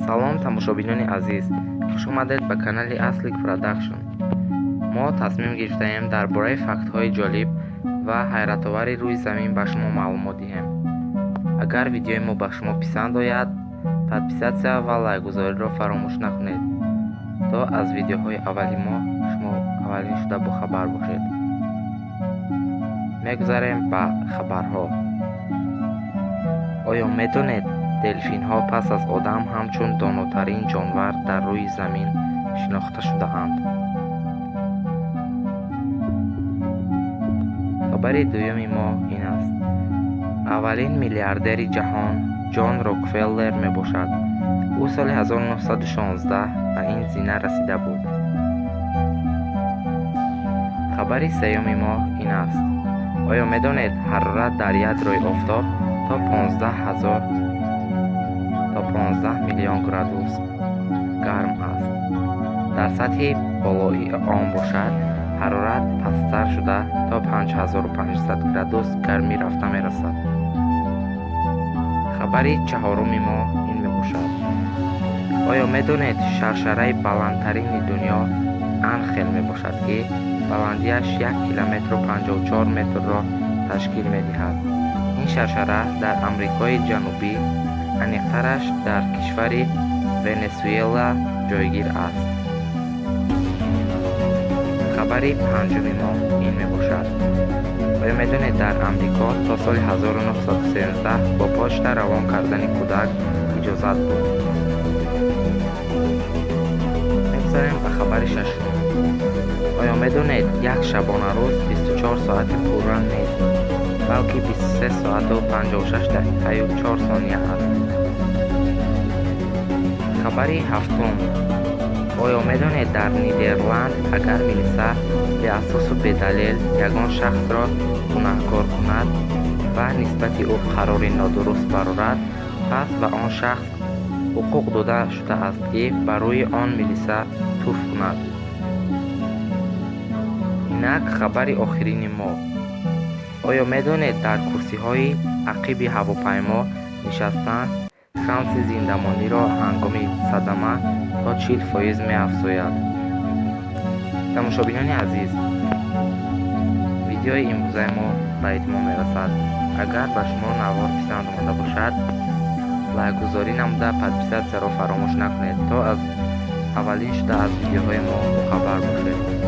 салом тамошобинони азиз, хуш омадед ба канали Aslick Production. мо тасмим гирифтаем дар бораи фактҳои ҷолиб ва ҳайратовари рӯи замин ба шумо маълумот диҳем. Агар видеои мо ба шумо писанд ояд, подписатсия ва лайкгузориро фаромӯш накунед, то аз видеоҳои аввали мо шумо аввалин шуда бохабар бошед. мегузарем ба хабарҳо. оё медонед, делфинҳо пас аз одам ҳамчун донотарин ҷонвар дар рӯи замин шинохта шудаанд? хабари дуюми мо ин аст. аввалин миллиардери ҷаҳон ҷон рокфеллер мебошад. ӯ соли 1916 ба ин зина расида буд. хабари сеюми мо ин аст. оё медонед, ҳарорат дар ядрои офтоб то 15 миллион градус гарм аст. дар сатҳи болои он бошад, ҳарорат пасттар шуда то 5500 градус гармӣ рафта мерасад. хабари чаҳоруми мо ин мебошад. оё медонед, шаршараи баландтарини дунё анхел мебошад, ки баландиаш 1 километру 54 метрро ташкил медиҳад. ин шаршара дар амрикои ҷанубӣ, аниқтараш дар кишвари венесуэла ҷойгир аст. хабари панҷуми мо ин мебошад. оё медонед, дар амрико то соли 1913 бо почта равон кардани кӯдак иҷозат буд. мегузарем ба хабари шашум. оё медонед, як шабонарӯз 24 соати пурра нест, балки 23 соату 56 дақиқаю 4 сония аст. хабари ҳафтум. оё медонед, дар Нидерланд агар милиса беасосу бедалел ягон шахсро гунаҳкор кунад ва нисбати ӯ қарори нодуруст барорад, пас ба он шахс ҳуқуқ дода шудааст, ки ба рӯи он милиса туф кунад. инак хабари охирини мо. оё медонед, дар курсиҳои ақиби ҳавопаймо нишастан шанси зиндамониро ҳангоми садама то 40% меафзояд. тамошобинони азиз, видеои имрӯзаи мо ба итмом мерасад. агар ба шумо навор писанд омада бошад, лайкгузорӣ намуда подписатсияро фаромӯш накунед, то аз аввалин шуда аз видеоҳои мо бохабар бошед.